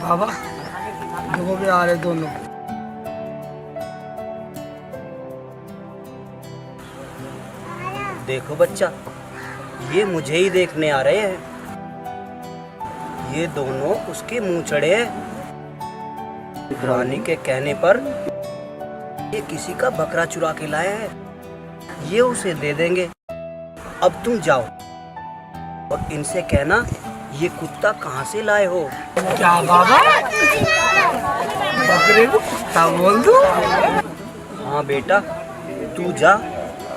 बाबा देखो भी आ रहे दोनों। देखो बच्चा, ये मुझे ही देखने आ रहे हैं। ये दोनों उसके मुंह चढ़े हैं। रानी के कहने पर ये किसी का बकरा चुरा के लाया है। ये उसे दे देंगे। अब तुम जाओ और इनसे कहना ये कुत्ता कहाँ से लाए हो। क्या बाबा, बकरे को कुत्ता बोल दो? हाँ बेटा, तू जा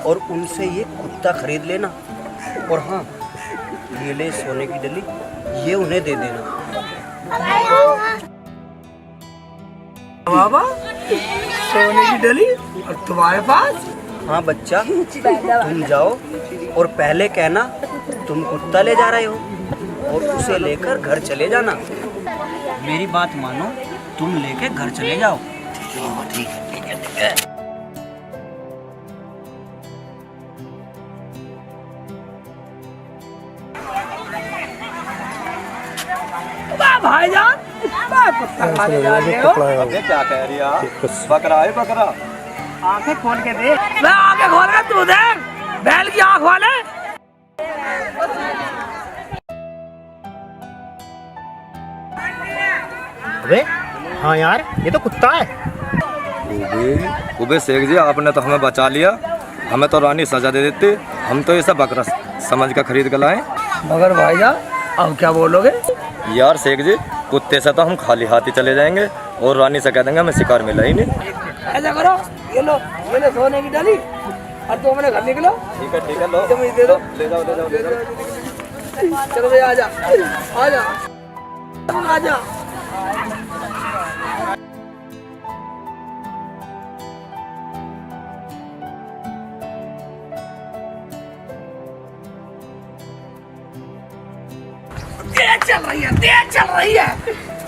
और उनसे ये कुत्ता खरीद लेना। और हाँ, ये ले सोने की डली, ये उन्हें दे देना। बाबा सोने की डली और तुम्हारे पास? हाँ बच्चा, तुम जाओ और पहले कहना तुम कुत्ता ले जा रहे हो और उसे लेकर घर चले जाना। मेरी बात मानो, तुम लेके घर चले जाओ। ठीक है। भाईजान कुत्ता खाने जा रहे हो? अबे क्या कह रही है? बकरा है बकरा। आंखें खोल के दे। मैं आंखें खोल के तू देख। बैल की आंख वाले। अबे हाँ यार, ये तो कुत्ता है। उबे शेख जी, आपने तो हमें बचा लिया। हमें तो रानी सजा दे देती। हम तो ये सब बकरा समझ कर खरीद कर लाए। मगर भाईजान अब क्या बोलोगे? यार शेख जी, कुत्ते से तो हम खाली हाथ ही चले जाएंगे और रानी से कह देंगे हमें शिकार मिला ही नहीं। ऐसा करो, ये लो सोने की डाली और तुम अपने घर निकलो। ठीक है लो, तुम दे दो। ले जाओ। चलो भैया आजा आजा आजा।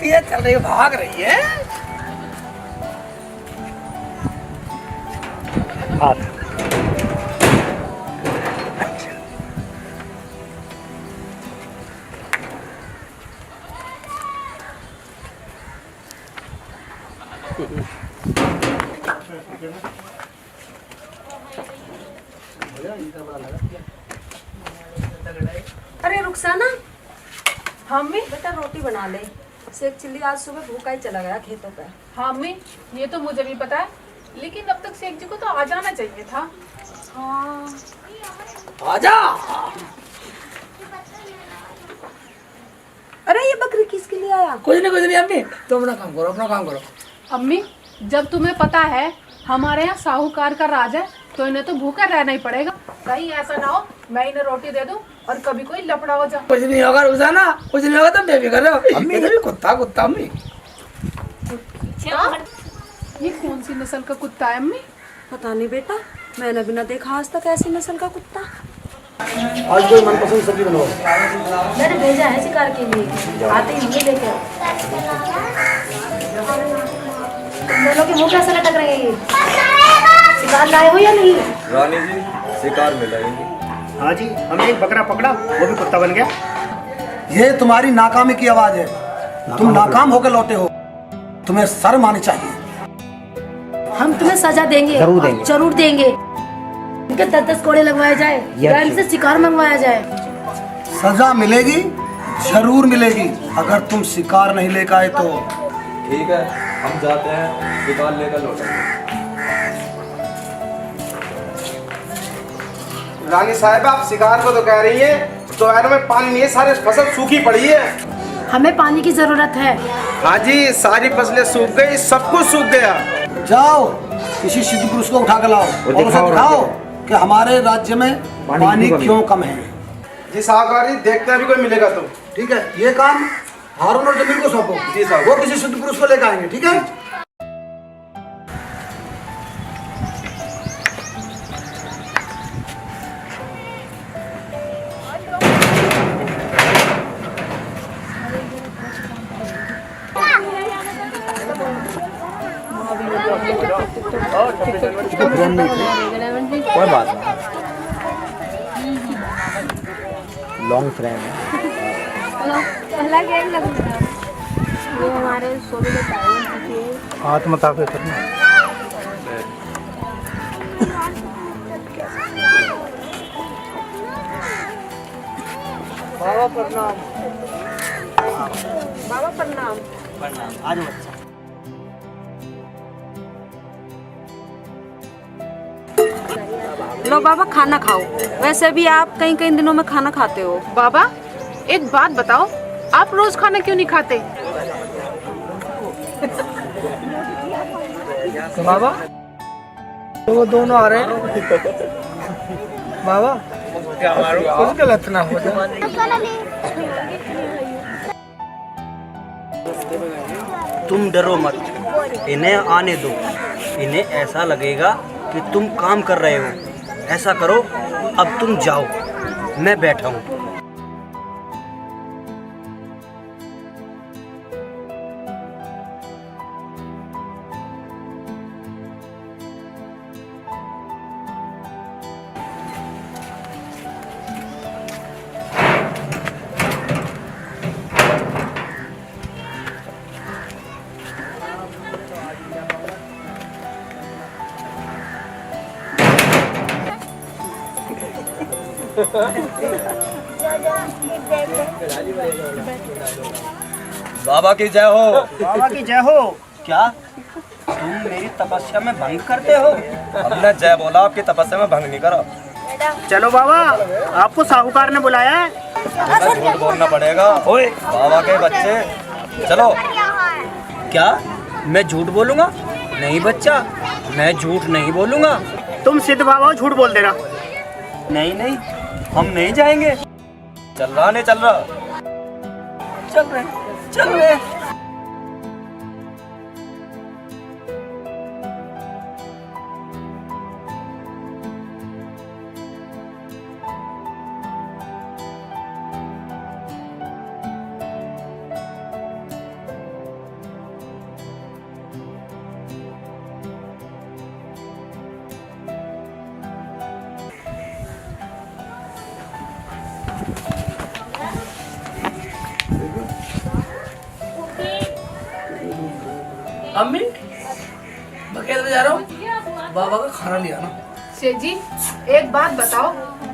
तेज चल रही है, भाग रही है। हाथ अरे रुखसाना, हाँ मम्मी बेटा रोटी बना ले। शेख चिल्ली आज सुबह भूखा ही चला गया खेतों पे। हाँ मम्मी, ये तो मुझे भी पता है, लेकिन अब तक शेख जी को तो आ जाना चाहिए था। हाँ आजा। अरे ये बकरी किसके लिए आया? कुछ नहीं अम्मी, तुम अपना काम करो। अम्मी, जब तुम्हें पता है हमारे यहाँ साहूकार का राज है तो इन्हें तो भूखा रहना ही पड़ेगा। कहीं ऐसा ना हो मैं इन्हें रोटी दे दूं और कभी कोई लफड़ा हो जाए। कुछ नहीं होगा रुखसाना, कुछ नहीं होगा, तुम बेफिक्र रहो। अम्मी ये भी कुत्ता अम्मी। ये कौन सी नस्ल का कुत्ता है अम्मी? पता नहीं बेटा, मैंने भी ना देखा आज तक ऐसी नस्ल का कुत्ता। आज कोई मनपसंद सब्जी बनाओ। मैंने भेजा है शिकार के लिए, आते ही मुझे लेके आओ। तुम दोनों के मुंह कैसे लटक रहे हैं? शिकार लाए हो या नहीं? रानी जी, शिकार मिला ही नहीं। हाँ जी, हमने एक बकरा पकड़ा, वो भी कुत्ता बन गया। ये तुम्हारी नाकामी की आवाज है। तुम नाकाम होकर लौटे हो, तुम्हें शर्म आनी चाहिए। हम तुम्हें सजा देंगे, जरूर देंगे। इनके 10-10 कोड़े लगवाए जाए या इनसे शिकार मंगवाया जाए। सजा मिलेगी, जरूर मिलेगी, अगर तुम शिकार नहीं लेकर आए तो। ठीक है, हम जाते हैं, शिकार लेकर लौटेंगे। रानी साहब, आप शिकार को तो कह रही हैं, दोपहर में पानी नहीं है, सारी फसल सूखी पड़ी है। हमें पानी की जरूरत है। हाँ जी, सारी फसलें सूख गई, सब कुछ सूख गया। जाओ किसी सिद्ध पुरुष को उठा कर लाओ और उसे दिखाओ कि हमारे राज्य में पानी क्यों कम है। जी साहूकार जी, देखते हैं अभी कोई मिलेगा तो। ठीक है, ये काम हारून और जमीर को सौंपो। जी साहब। वो किसी सिद्ध पुरुष को लेकर आएंगे। ठीक है। कोई बात नहीं, लॉन्ग फ्रेम है। पहला गेम लग ये हमारे सोने का टाइम है। हाथ मत आके करना। बाबा प्रणाम। बाबा प्रणाम। प्रणाम। आज बच्चा लो बाबा खाना खाओ। वैसे भी आप कई कई दिनों में खाना खाते हो। बाबा एक बात बताओ, आप रोज खाना क्यों नहीं खाते? बाबा वो दोनों आ रहे हैं। बाबा कुछ गलत ना हो जाए। तुम डरो मत, इन्हें आने दो। इन्हें ऐसा लगेगा कि तुम काम कर रहे हो। ऐसा करो, अब तुम जाओ, मैं बैठा हूँ। बाबा की जय हो। बाबा की जय हो। क्या तुम मेरी तपस्या में भंग करते हो? हमने जय बोला, आपकी तपस्या में भंग नहीं करा। चलो बाबा, आपको साहूकार ने बुलाया है। झूठ बोलना पड़ेगा। ओए बाबा के बच्चे, चलो। क्या मैं झूठ बोलूंगा? नहीं बच्चा, मैं झूठ नहीं बोलूंगा। तुम सिद्ध बाबा झूठ बोल देना। नहीं नहीं, हम नहीं जाएंगे। चल रहा नहीं चल रहा? चल रहे चल रहे। अम्मी मैं खेत में जा रहा हूँ, बाबा का खाना लिया ना। सेठ जी एक बात बताओ,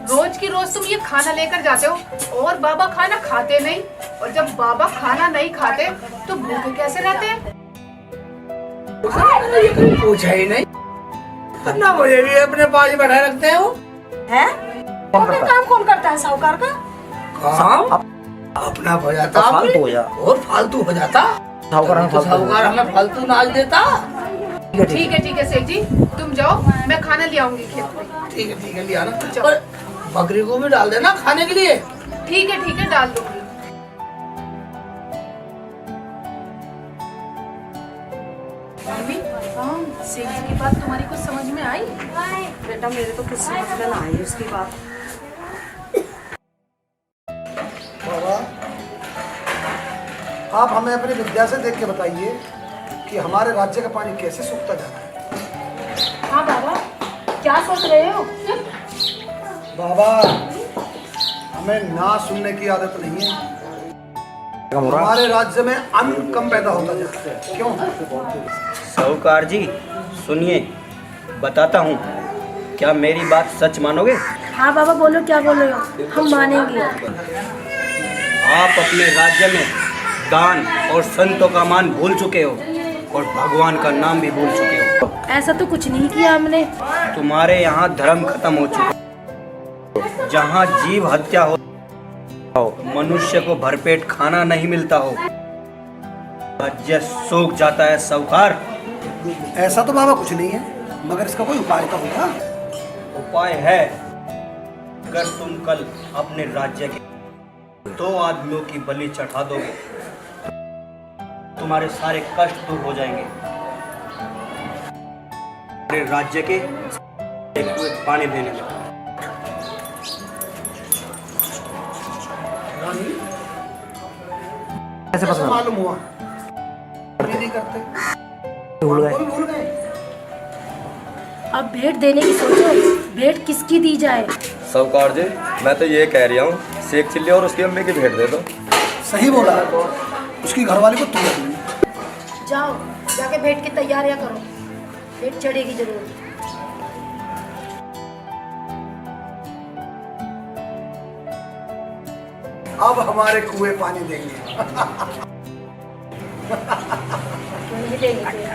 रोज की रोज तुम ये खाना लेकर जाते हो और बाबा खाना खाते नहीं, और जब बाबा खाना नहीं खाते तो भूखे कैसे रहते हैं? पूछा ही नहीं, ना मुझे भी अपने पास बैठा रखते हैं। वो है काम कौन करता है? साहूकार का काम अपना हो जाता, फालतू हो जा। और फालतू हो जाता। साहूकार हमें फालतू नाच देता। ठीक है सेठ जी, तुम जाओ, मैं खाना ले आऊंगी खेत में। ठीक है लिया ना। और बकरी को भी डाल देना खाने के लिए। ठीक है डाल दूंगी। मम्मी, सेठ जी की बात तुम्हारी कुछ समझ में आई? बेटा मेरे तो कुछ समझ में ना आई उसकी बात। बाबा, आप हमें अपनी विद्या से देख के बताइए कि हमारे राज्य का पानी कैसे सूखता जा रहा है। हाँ बाबा, क्या सोच रहे हो? बाबा, हमें ना सुनने की आदत नहीं है। हमारे राज्य में अन्न कम पैदा होता जा रहा है। क्यों? साहूकार जी सुनिए, बताता हूँ, क्या मेरी बात सच मानोगे? हाँ बाबा बोलो, क्या बोल रहे हो? हम मानेंगे। आप अपने राज्य में दान और संतों का मान भूल चुके हो और भगवान का नाम भी भूल चुके हो। ऐसा तो कुछ नहीं किया हमने। तुम्हारे यहाँ धर्म खत्म हो चुका। जहाँ जीव हत्या हो, मनुष्य को भरपेट खाना नहीं मिलता हो, राज्य सूख जाता है। साहूकार, ऐसा तो बाबा कुछ नहीं है, मगर इसका कोई उपाय तो होगा। उपाय है। अगर तुम कल अपने राज्य के 2 आदमियों की बलि चढ़ा दोगे, तुम्हारे सारे कष्ट दूर हो जाएंगे। अपने राज्य के पानी देने में। कैसे मालूम हुआ? नहीं करते, भूल गए। अब भेंट देने की सोचो, भेंट किसकी दी जाए? साहूकार जी मैं तो ये कह रहा हूँ, शेख चिल्ली और उसकी अम्मी की भेंट दे दो। सही बोला, उसकी घरवाली को तू रख लेना। जाओ जाके भेंट की तैयारियां करो, भेंट चढ़ेगी जरूर। अब हमारे कुएं पानी देंगे। नहीं देंगे।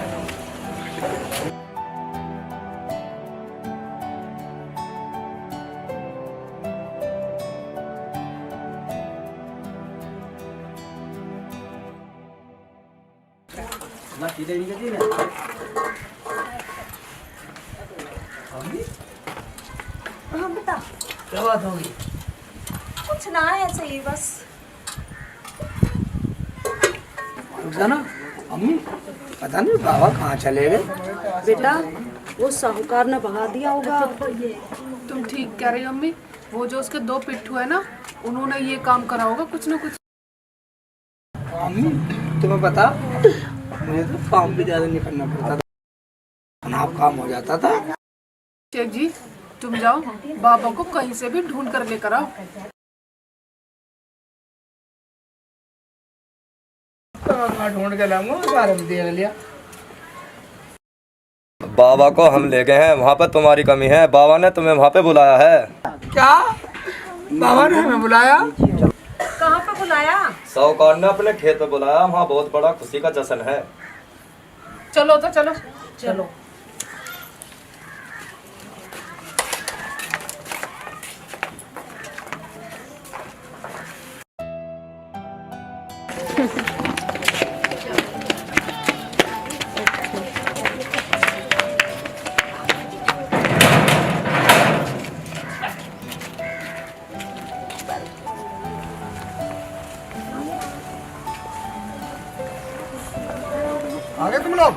हाँ बता। क्या बात होगी? कुछ ना है, ऐसे ही बस। ना अम्मी, पता नहीं बाबा कहाँ चले गए। बेटा वो साहूकार ने भगा दिया होगा। तुम ठीक कह रही हो अम्मी, वो जो उसके दो पिट्ठू है ना, उन्होंने ये काम करा होगा कुछ ना कुछ। अम्मी तुम्हें पता, मुझे तो काम भी ज्यादा नहीं करना पड़ता था, नाप काम हो जाता था। शेख जी तुम जाओ, बाबा को कहीं से भी ढूंढ कर लेकर आओ। ढूंढ के लाऊंगा, सारे में देख लिया। बाबा को हम ले गए हैं, वहाँ पर तुम्हारी कमी है। बाबा ने तुम्हें वहाँ पे बुलाया है। क्या बाबा ने हमें बुलाया? कहाँ पे बुलाया? साहूकार ने अपने खेत पे बुलाया, वहाँ बहुत बड़ा खुशी का जश्न है। चलो तो चलो चलो। आगे तुम लोग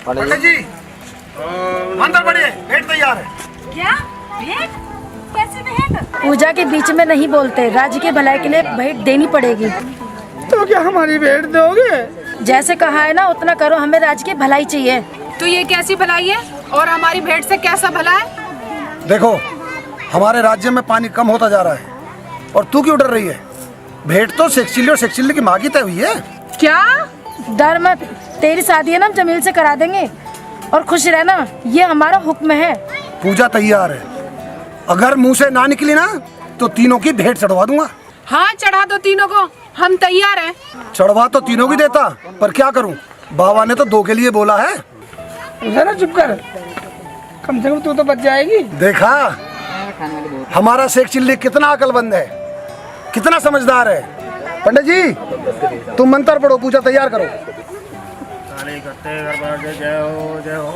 पंडित जी अंदर बढ़िए, भेंट तैयार है। क्या भेंट? कैसे भेंट? पूजा के बीच में नहीं बोलते, राज्य के भलाई के लिए भेंट देनी पड़ेगी। तो क्या हमारी भेंट दोगे? जैसे कहा है ना उतना करो, हमें राज्य की भलाई चाहिए। तो ये कैसी भलाई है और हमारी भेंट से कैसा भला है? देखो हमारे राज्य में पानी कम होता जा रहा है और तू क्यों डर रही है? भेंट तो शेख और शेख की माँ की तय हुई है। क्या? डर मत, तेरी शादी है ना हम जमील से करा देंगे और खुश रहना, ये हमारा हुक्म है। पूजा तैयार है, अगर मुंह से ना निकली ना तो तीनों की भेंट चढ़वा दूंगा। हाँ चढ़ा दो तीनों को, हम तैयार हैं। चढ़वा तो तीनों की देता, पर क्या करूं, बाबा ने तो 2 के लिए बोला है। जरा चुप कर, कम से कम तू तो बच जाएगी। देखा हमारा शेख चिल्ली कितना अकलमंद है, कितना समझदार है। पंडित जी तुम मंत्र पढ़ो, पूजा तैयार करो। जय हो जय हो।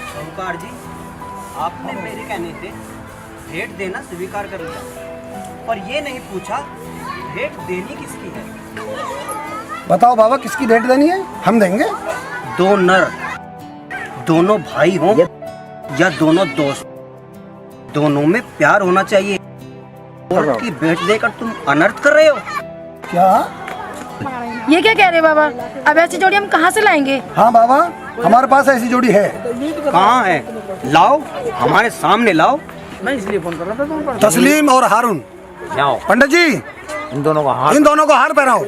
साहूकार जी, आपने मेरे कहने से भेंट देना स्वीकार कर लिया, पर ये नहीं पूछा भेंट देनी किसकी है। बताओ बाबा किसकी भेंट देनी है, हम देंगे। 2 नर, दोनों भाई हों या दोनों दोस्त, दोनों में प्यार होना चाहिए। औरत की भेंट देकर तुम अनर्थ कर रहे हो। क्या ये क्या कह रहे बाबा? अब ऐसी जोड़ी हम कहाँ से लाएंगे? हाँ बाबा हमारे पास ऐसी जोड़ी है। कहाँ है? लाओ, हमारे सामने लाओ। मैं इसलिए फोन कर रहा था तुम पर। तस्लीम और हारून। लाओ। पंडित जी इन दोनों को हार पहनाओ।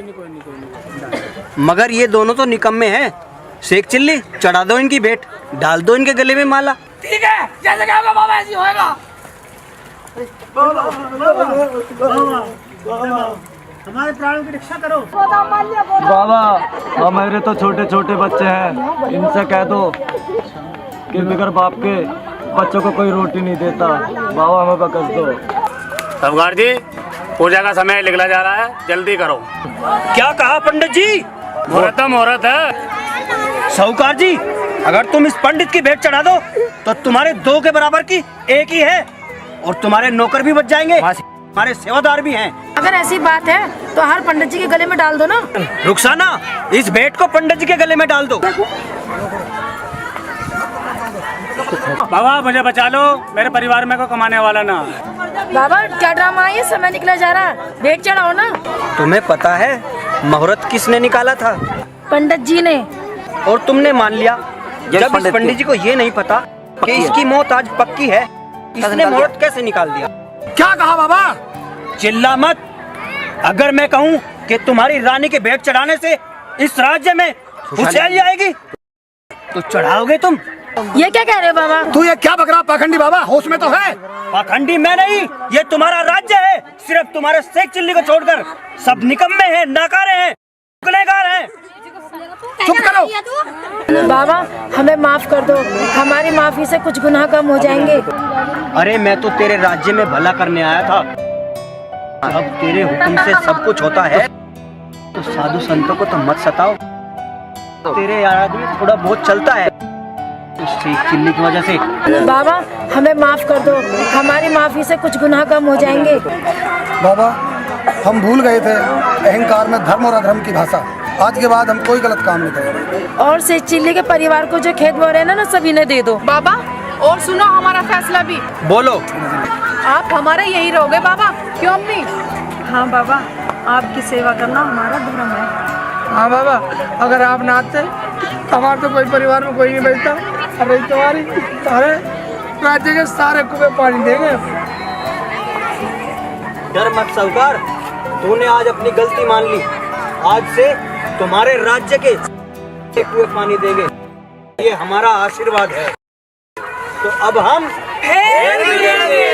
मगर ये दोनों तो निकम्मे हैं। शेख चिल्ली, चढ़ा दो इनकी भेंट, डाल दो इनके गले में माला। ठीक है, जैसे कहोगे बाबा ऐसी होएगा। हमारे प्राणों की रक्षा करो। बाबा हमारे तो छोटे छोटे बच्चे हैं, इनसे कह दो कि बगैर बाप के बच्चों को कोई रोटी नहीं देता। बाबा हमें बकस दो। साहूकार जी पूजा का समय निकला जा रहा है, जल्दी करो। क्या कहा पंडित जी? मुहूर्त है। साहूकार जी, अगर तुम इस पंडित की भेंट चढ़ा दो तो तुम्हारे 2 के बराबर की 1 ही है, और तुम्हारे नौकर भी बच जाएंगे, हमारे सेवादार भी हैं। अगर ऐसी बात है तो हर पंडित जी के गले में डाल दो ना। रुखसाना, इस भेंट को पंडित जी के गले में डाल दो। बाबा मुझे बचा लो, मेरे परिवार में को कमाने वाला ना। बाबा क्या ड्रामा है, समय निकला जा रहा है, भेंट चढ़ाओ ना। तुम्हें पता है मुहूर्त किसने निकाला था? पंडित जी ने। और तुमने मान लिया। जब इस पंडित जी को ये नहीं पता कि इसकी मौत आज पक्की है। इसने मौत कैसे निकाल दिया? क्या कहा बाबा? चिल्ला मत। अगर मैं कहूँ कि तुम्हारी रानी के भेंट चढ़ाने से इस राज्य में खुशहाली आएगी तो चढ़ाओगे तुम? ये क्या कह रहे हो बाबा? तू ये क्या बक रहा पाखंडी बाबा? होश में तो है? पाखंडी मैं नहीं, ये तुम्हारा राज्य है। सिर्फ तुम्हारे शेख चिल्ली को छोड़कर सब निकम्मे हैं, नाकारे हैं, गुनहगार हैं। चुप करो। बाबा हमें माफ कर दो, हमारी माफी से कुछ गुनाह कम हो जाएंगे। अरे मैं तो तेरे राज्य में भला करने आया था। अब तेरे हुक्म से सब कुछ होता है तो साधु संतों को तो मत सताओ। तेरे याद में थोड़ा बहुत चलता है तो शेख चिल्ली की वजह से। बाबा हमें माफ कर दो, हमारी माफी से कुछ गुनाह कम हो जाएंगे। बाबा हम भूल गए थे अहंकार में धर्म और अधर्म की भाषा। आज के बाद हम कोई गलत काम नहीं करेंगे। और से चिल्ली के परिवार को जो खेत बो रहे हैं ना सभी ने दे दो। बाबा और सुनो हमारा फैसला भी। बोलो। आप हमारे यही रहोगे बाबा, क्यों अम्मी? हाँ बाबा, आपकी सेवा करना हमारा धर्म है। हाँ बाबा, अगर आप ना आते हमारे तो कोई परिवार में कोई नहीं बचता। अरे तुम्हारी सारे राज्य के सारे कुएं पानी देंगे। डर मत साहूकार, तूने आज अपनी गलती मान ली। आज से तुम्हारे राज्य के कुएं पानी देंगे, ये हमारा आशीर्वाद है। तो अब हम फिर मिलेंगे।